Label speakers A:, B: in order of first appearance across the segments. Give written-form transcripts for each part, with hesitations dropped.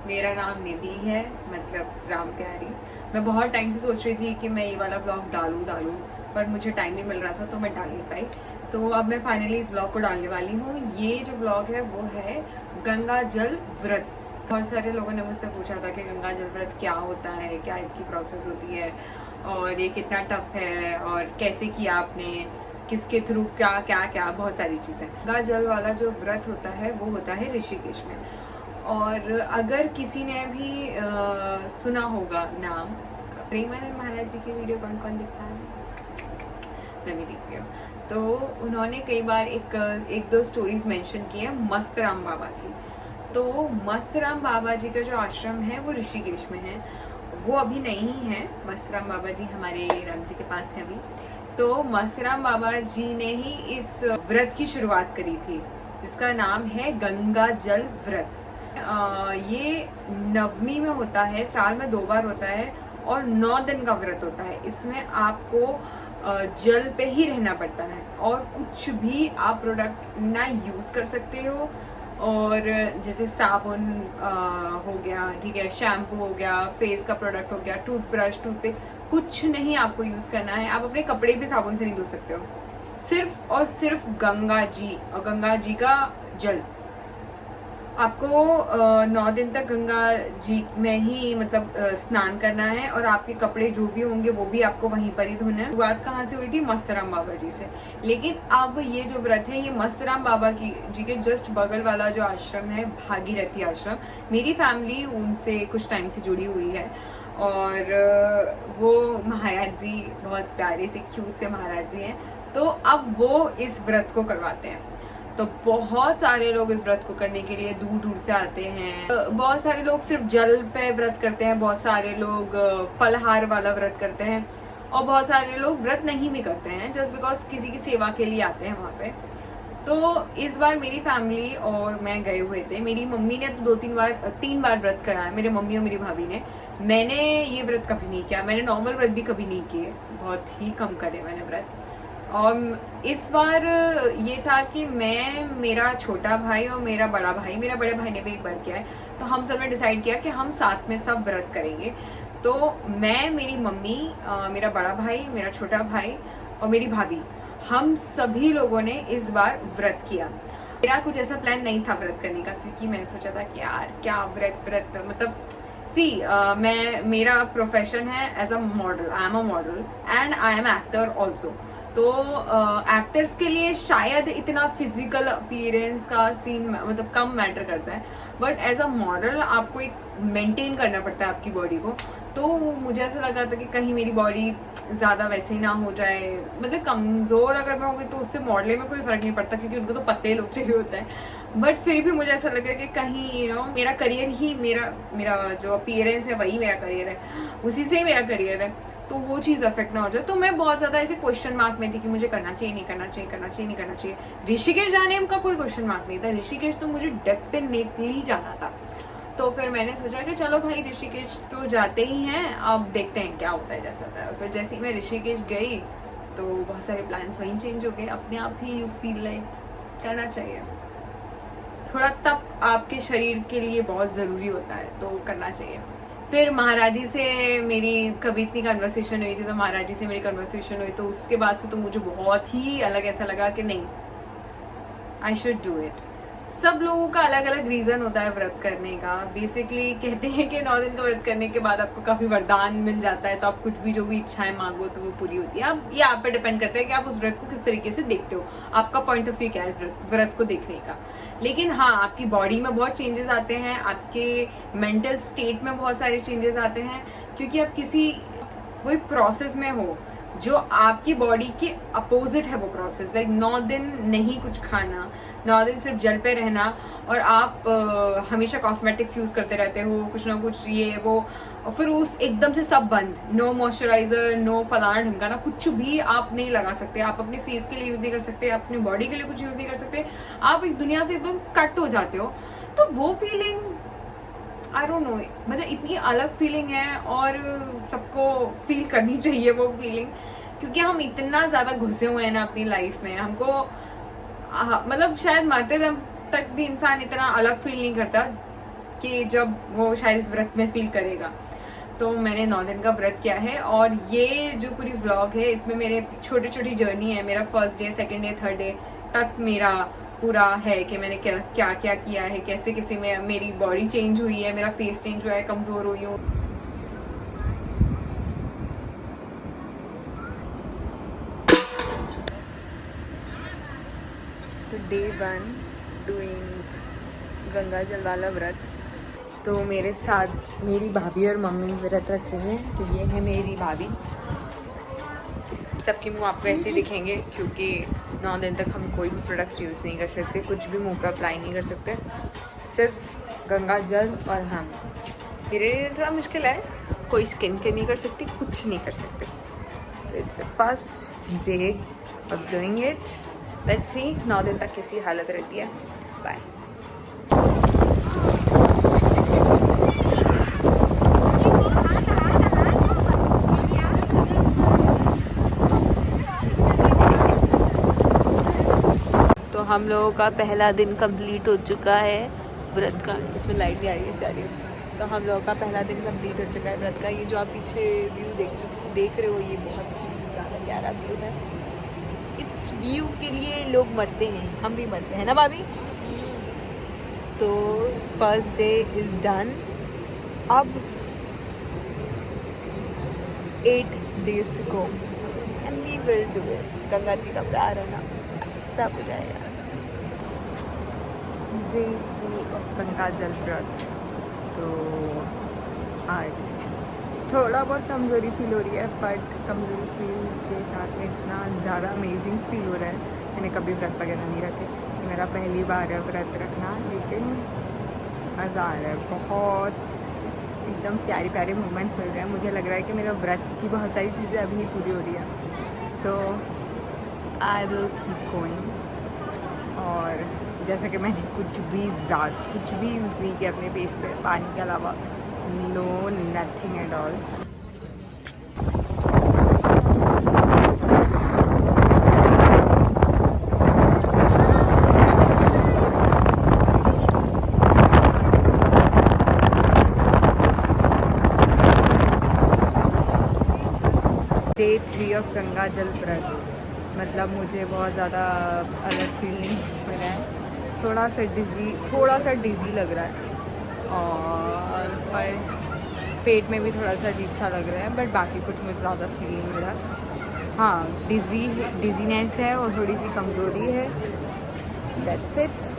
A: मेरा नाम निधि है, मतलब राम प्यारी। मैं बहुत टाइम से सोच रही थी कि मैं ये वाला ब्लॉग डालूं, पर मुझे टाइम नहीं मिल रहा था तो मैं डाल नहीं पाई। तो अब मैं फाइनली इस ब्लॉग को डालने वाली हूँ। ये जो ब्लॉग है वो है गंगा जल व्रत। बहुत सारे लोगों ने मुझसे पूछा था कि गंगा जल व्रत क्या होता है, क्या इसकी प्रोसेस होती है और ये कितना टफ है और कैसे किया आपने, किसके थ्रू, क्या क्या क्या, बहुत सारी चीजें। गंगा जल वाला जो व्रत होता है वो होता है ऋषिकेश में। और अगर किसी ने भी सुना होगा नाम, प्रेमानंद महाराज जी की वीडियो कौन कौन देखता है, मैं भी देखती हूँ, तो उन्होंने कई बार एक दो स्टोरीज मेंशन की है मस्त राम बाबा की। तो मस्त राम बाबा जी का जो आश्रम है वो ऋषिकेश में है, वो अभी नहीं है। मस्त राम बाबा जी हमारे राम जी के पास है अभी। तो मस्त राम बाबा जी ने ही इस व्रत की शुरुआत करी थी, जिसका नाम है गंगा जल व्रत। ये नवमी में होता है, साल में 2 बार होता है और 9 दिन का व्रत होता है। इसमें आपको जल पे ही रहना पड़ता है और कुछ भी आप प्रोडक्ट ना यूज कर सकते हो। और जैसे साबुन हो गया, ठीक है, शैम्पू हो गया, फेस का प्रोडक्ट हो गया, टूथब्रश, टूथपेस्ट, कुछ नहीं आपको यूज करना है। आप अपने कपड़े भी साबुन से नहीं धो सकते हो, सिर्फ और सिर्फ गंगा जी और गंगा जी का जल। आपको 9 दिन तक गंगा जी में ही मतलब स्नान करना है और आपके कपड़े जो भी होंगे वो भी आपको वहीं पर ही धोना है। शुरुआत कहाँ से हुई थी? मस्तराम बाबा जी से। लेकिन अब ये जो व्रत है ये मस्तराम बाबा जी के जस्ट बगल वाला जो आश्रम है, भागीरथी आश्रम, मेरी फैमिली उनसे कुछ टाइम से जुड़ी हुई है। और वो महाराज जी बहुत प्यारे से क्यूट से महाराज जी हैं, तो अब वो इस व्रत को करवाते हैं। तो बहुत सारे लोग इस व्रत को करने के लिए दूर दूर से आते हैं। बहुत सारे लोग सिर्फ जल पे व्रत करते हैं, बहुत सारे लोग फलहार वाला व्रत करते हैं और बहुत सारे लोग व्रत नहीं भी करते हैं, जस्ट बिकॉज किसी की सेवा के लिए आते हैं वहां पे। तो इस बार मेरी फैमिली और मैं गए हुए थे। मेरी मम्मी ने तो 3 बार व्रत कराया, मेरे मम्मी और मेरी भाभी ने। मैंने ये व्रत कभी नहीं किया, मैंने नॉर्मल व्रत भी कभी नहीं किए, बहुत ही कम करे मैंने व्रत। और इस बार ये था कि मैं, मेरा छोटा भाई और मेरा बड़ा बड़े भाई ने भी एक बार किया है, तो हम सब ने डिसाइड किया कि हम साथ में सब व्रत करेंगे। तो मैं, मेरी मम्मी, मेरा बड़ा भाई, मेरा छोटा भाई और मेरी भाभी, हम सभी लोगों ने इस बार व्रत किया। मेरा कुछ ऐसा प्लान नहीं था व्रत करने का, क्योंकि मैंने सोचा था कि यार क्या व्रत मतलब मेरा प्रोफेशन है as a model, I am a model and I am actor also. तो एक्टर्स के लिए शायद इतना फिजिकल अपीयरेंस का सीन मतलब कम मैटर करता है, बट एज अ मॉडल आपको एक मेंटेन करना पड़ता है आपकी बॉडी को। तो मुझे ऐसा लगा था कि कहीं मेरी बॉडी ज्यादा वैसे ही ना हो जाए, मतलब कमजोर अगर मैं होगी तो उससे मॉडलिंग में कोई फर्क नहीं पड़ता, क्योंकि उनको तो पतले लोग चाहिए होता है। बट फिर भी मुझे ऐसा लगा कि कहीं मेरा करियर ही, मेरा जो अपीयरेंस है वही मेरा करियर है, उसी से ही मेरा करियर है, तो वो चीज अफेक्ट ना हो जाए। तो मैं बहुत ज्यादा ऐसे क्वेश्चन मार्क में थी कि मुझे करना चाहिए, नहीं करना चाहिए, करना चाहिए, नहीं करना चाहिए। ऋषिकेश जाने का कोई क्वेश्चन मार्क नहीं था, ऋषिकेश तो मुझे डेफिनेटली जाना था। तो फिर मैंने सोचा कि चलो भाई ऋषिकेश तो जाते ही हैं, अब देखते हैं क्या होता है, जैसा होता है। फिर जैसे ही मैं ऋषिकेश गई तो बहुत सारे प्लान्स वहीं चेंज हो गए, अपने आप ही यू फील लाइक करना चाहिए। थोड़ा तप आपके शरीर के लिए बहुत जरूरी होता है, तो करना चाहिए। फिर महाराज जी से मेरी कभी इतनी कन्वर्सेशन हुई थी, तो महाराज जी से मेरी कन्वर्सेशन हुई, तो उसके बाद से तो मुझे बहुत ही अलग ऐसा लगा कि नहीं, आई शुड डू इट। सब लोगों का अलग अलग रीजन होता है व्रत करने का। बेसिकली कहते हैं कि 9 दिन का व्रत करने के बाद आपको काफी वरदान मिल जाता है, तो आप कुछ भी जो भी इच्छाएं मांगो तो वो पूरी होती है। अब ये आप पे डिपेंड करता है कि आप उस व्रत को किस तरीके से देखते हो, आपका पॉइंट ऑफ व्यू क्या है इस व्रत को देखने का। लेकिन हाँ, आपकी बॉडी में बहुत चेंजेस आते हैं, आपके मेंटल स्टेट में बहुत सारे चेंजेस आते हैं, क्योंकि आप किसी कोई प्रोसेस में हो जो आपकी बॉडी के अपोजिट है वो प्रोसेस। लाइक 9 दिन नहीं कुछ खाना, 9 दिन सिर्फ जल पे रहना, और आप हमेशा कॉस्मेटिक्स यूज करते रहते हो, कुछ ना कुछ ये वो, और फिर उस एकदम से सब बंद, नो मॉइस्चराइजर, नो फलाना ढमकाना, कुछ भी आप नहीं लगा सकते, आप अपने फेस के लिए यूज नहीं कर सकते, अपनी बॉडी के लिए कुछ यूज नहीं कर सकते, आप एक दुनिया से एकदम कट हो जाते हो। तो वो फीलिंग आई डोंट नो, मतलब इतनी अलग फीलिंग है और सबको फील करनी चाहिए वो फीलिंग, क्योंकि हम इतना ज्यादा घुसे हुए हैं ना अपनी लाइफ में। हमको मतलब शायद मरते दम तक भी इंसान इतना अलग फील नहीं करता कि जब वो शायद इस व्रत में फील करेगा। तो मैंने 9 दिन का व्रत किया है और ये जो पूरी व्लॉग है इसमें मेरे छोटी छोटी जर्नी है, मेरा first day, second day, third day तक मेरा पूरा है कि मैंने क्या क्या क्या किया है, कैसे कैसे में मेरी बॉडी चेंज हुई है, मेरा फेस चेंज हुआ है, कमज़ोर हुई हूँ। तो डे 1 डूइंग गंगा जल वाला व्रत। तो मेरे साथ मेरी भाभी और मम्मी व्रत रख रही हैं। तो ये है मेरी भाभी। सबके मुंह आपको ऐसे दिखेंगे क्योंकि 9 दिन तक हम कोई भी प्रोडक्ट यूज़ नहीं कर सकते, कुछ भी मुंह पर अप्लाई नहीं कर सकते, सिर्फ गंगा जल और हम। धीरे धीरे थोड़ा मुश्किल है, कोई स्किन केयर नहीं कर सकती, कुछ नहीं कर सकते। It's first day of doing it. Let's see 9 दिन तक कैसी हालत रहती है। बाय। तो हम लोगों का पहला दिन कंप्लीट हो चुका है व्रत का। इसमें लाइट भी आ रही है सारी। तो हम लोगों का पहला दिन कंप्लीट हो चुका है व्रत का। ये जो आप पीछे व्यू देख रहे हो, ये बहुत ही ज़्यादा प्यारा व्यू है। इस व्यू के लिए लोग मरते हैं, हम भी मरते हैं ना भाभी। तो फर्स्ट डे इज़ डन। अब 8 days to go and we will do it। Ganga ji का प्यार है ना, सब हो जाएगा। डे 2 ऑफ गंगा जल व्रत। तो आज थोड़ा बहुत कमज़ोरी फील हो रही है, बट कमज़ोरी फील के साथ में इतना ज़्यादा अमेजिंग फील हो रहा है। मैंने कभी व्रत वगैरह नहीं रखे, ये मेरा पहली बार है व्रत रखना, लेकिन मज़ा आ रहा है बहुत। एकदम प्यारे प्यारे मोमेंट्स मिल रहे हैं। मुझे लग रहा है कि मेरा व्रत की बहुत सारी चीज़ें अभी ही पूरी हो रही है। तो आई विल कीप गोइंग। और जैसा कि मैंने कुछ भी यूज़ नहीं किया अपने फेस पे पानी के अलावा, no nothing at all. Day 3 of Ganga जल व्रत। मतलब मुझे बहुत ज़्यादा अलग फीलिंग हो रहा है, थोड़ा सा डिज़ी लग रहा है, और पेट में भी थोड़ा सा अजीब सा लग रहा है, बट बाकी कुछ मुझे ज़्यादा फील नहीं हो रहा। हाँ, डिज़ीनेस है और थोड़ी सी कमज़ोरी है, दैट्स इट।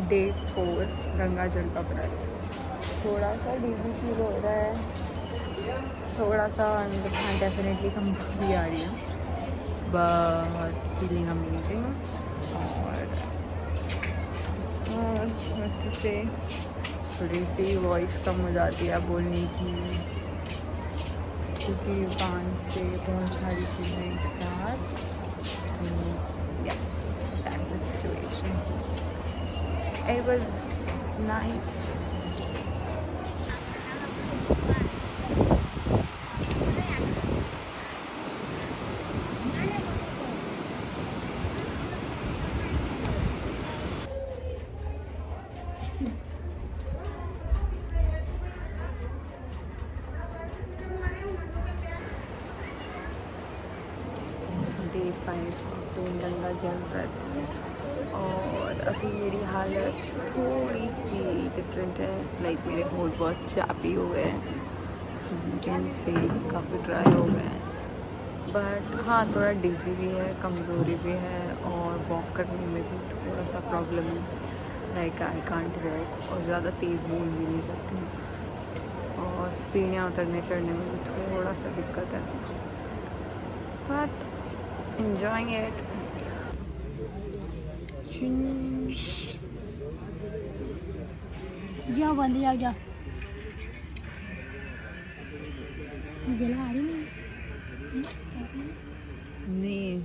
A: डे 4 गंगा जल का व्रत। थोड़ा सा डिज़ी फील हो रहा है, थोड़ा सा डेफिनेटली कमज़ोरी आ रही है, बट फीलिंग अमेजिंग। और से थोड़ी सी वॉइस कम हो जाती है बोलने की, क्योंकि कान से बहुत सारी चीज़ें एक साथ। That's the situation. It was nice. 5 जून गंगा जल व्रत। और अभी मेरी हालत थोड़ी सी डिफरेंट है, लाइक मेरे होंठ बहुत चापी हो गए हैं, यू कैन से काफ़ी ड्राई हो गए हैं। बट हाँ, थोड़ा डिजी भी है, कमज़ोरी भी है, और वॉक करने में भी थोड़ा सा प्रॉब्लम है, लाइक आई कांट वॉक, और ज़्यादा तेज़ बोल भी नहीं सकती, और सीढ़ियाँ उतरने चढ़ने में भी थोड़ा सा दिक्कत है, बट enjoying it.
B: जाओ बंद जाओ जाओ जला आ रही
A: नहीं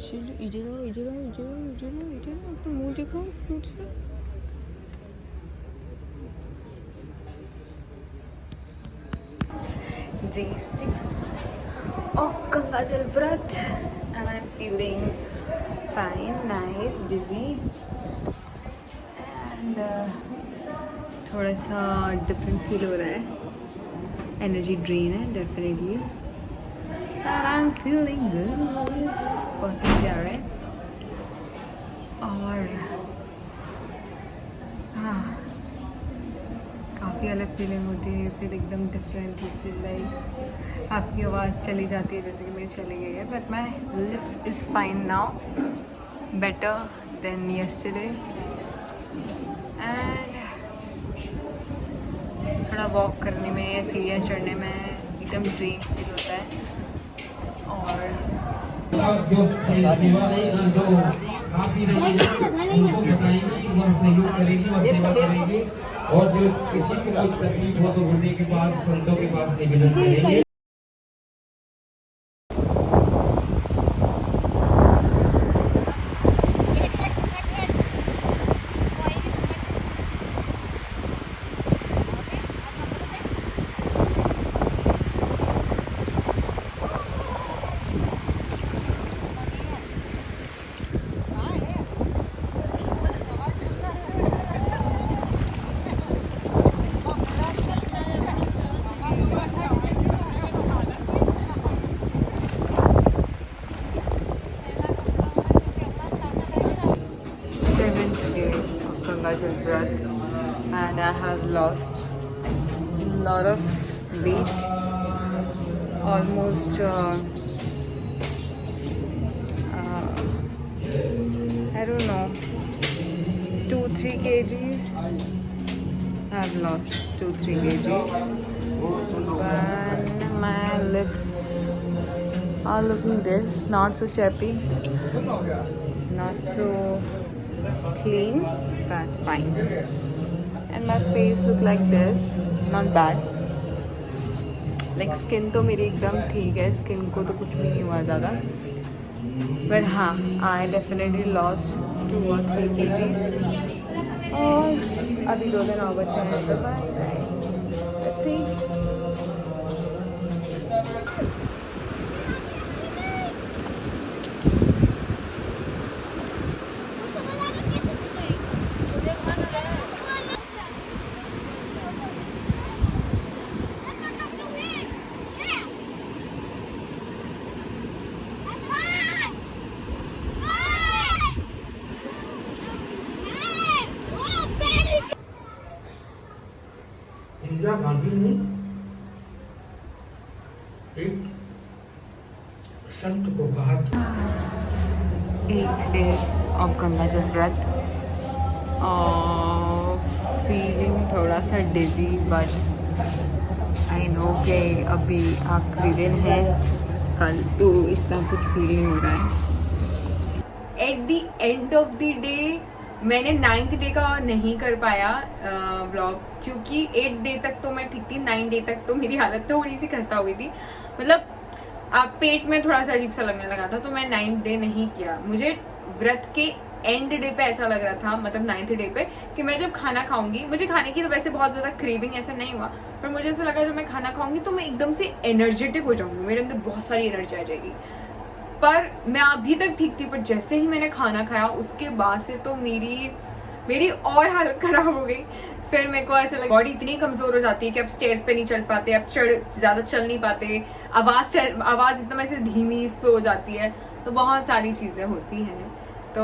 A: चलो इधर आओ इधर आओ इधर आओ इधर आओ इधर आओ, अपना मुँह दिखाओ फ्रूट से। Day 6 of Ganga Jal Vrat and I'm feeling fine, nice, dizzy and थोड़ा सा डिफरेंट फील हो रहा है, एनर्जी ड्रेन है definitely, and I'm feeling good, बहुत मज़े आ रहा है। और हाँ, काफ़ी अलग फीलिंग होती है, फिर एकदम डिफरेंट, फील लाइक आपकी आवाज़ चली जाती है जैसे कि मेरी चली गई है, but my lips is fine now, better than yesterday, and थोड़ा वॉक करने में या सीढ़ियाँ चढ़ने में एकदम ड्रीम फील होता है। और
C: जो खा पी रही है उनको बताएंगे कि वह सहयोग करेगी, वह सेवा करेगी, और जो किसी को कुछ तकलीफ हो तो हृदय के पास, संतों के पास निवेदन करेंगे।
A: Ganga Jal Vrat, and I have lost a lot of weight, almost I don't know, 2-3 kgs. I have lost 2-3 kgs, and my lips are looking this, not so chappy, not so clean, but fine, and my face look like this, not bad, like skin तो मेरी एकदम ठीक है, skin को तो कुछ भी नहीं हुआ ज़्यादा, but हाँ, I definitely lost 2 or 3 kgs, और अभी 2 दिन और बचे हैं, तो bye, let's see.
C: Indira Gandhi ने एक संत को कहा कि
A: 8th day of Ganga Jal Vrat, feeling थोड़ा सा डिजी, बट आई नो कि अभी आखिरी दिन है, कल तो इतना कुछ फील नहीं हो रहा है। At the end of the day मैंने 9th डे का नहीं कर पाया व्लॉग, क्योंकि 8th डे तक तो मैं ठीक थी, 9th डे तक तो मेरी हालत थोड़ी सी खस्ता हो गई थी, मतलब आप पेट में थोड़ा सा अजीब सा लगने लगा था, तो मैं 9th डे नहीं किया। मुझे व्रत के एंड डे पे ऐसा लग रहा था, मतलब 9th डे पे, कि मैं जब खाना खाऊंगी, मुझे खाने की तो वैसे बहुत ज्यादा क्रेविंग ऐसा नहीं हुआ, पर मुझे ऐसा लगा जब मैं खाना खाऊंगी तो मैं एकदम से एनर्जेटिक हो जाऊंगी, मेरे अंदर बहुत सारी एनर्जी आ जाएगी। पर मैं अभी तक ठीक थी, पर जैसे ही मैंने खाना खाया उसके बाद से तो मेरी और हालत खराब हो गई। फिर मेरे को ऐसा लगा बॉडी इतनी कमजोर हो जाती है कि अब स्टेयर्स पे नहीं चल पाते, अब ज्यादा चल नहीं पाते, आवाज एकदम ऐसे धीमी स्लो हो जाती है, तो बहुत सारी चीजें होती हैं। तो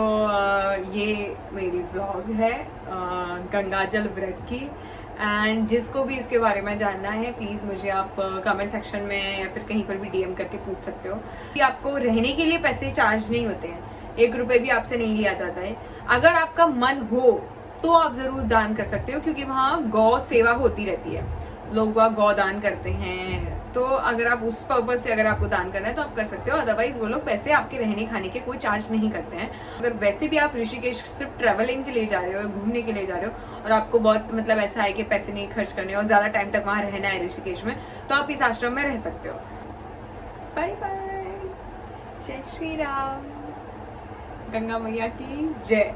A: ये मेरी ब्लॉग है गंगाजल व्रत की। एंड जिसको भी इसके बारे में जानना है प्लीज मुझे आप कमेंट सेक्शन में या फिर कहीं पर भी डीएम करके पूछ सकते हो कि आपको रहने के लिए पैसे चार्ज नहीं होते हैं, 1 रुपए भी आपसे नहीं लिया जाता है। अगर आपका मन हो तो आप जरूर दान कर सकते हो, क्योंकि वहाँ गौ सेवा होती रहती है, लोग वहाँ गौ दान करते हैं। तो अगर आप उस पर्पज से अगर आपको दान करना है तो आप कर सकते हो, अदरवाइज वो लोग पैसे आपके रहने खाने के कोई चार्ज नहीं करते हैं। अगर वैसे भी आप ऋषिकेश सिर्फ ट्रेवलिंग के लिए जा रहे हो, घूमने के लिए जा रहे हो और आपको बहुत मतलब ऐसा है कि पैसे नहीं खर्च करने और ज्यादा टाइम तक वहां रहना है ऋषिकेश में, तो आप इस आश्रम में रह सकते हो। बाय बाय, जय श्री राम, गंगा मैया की जय।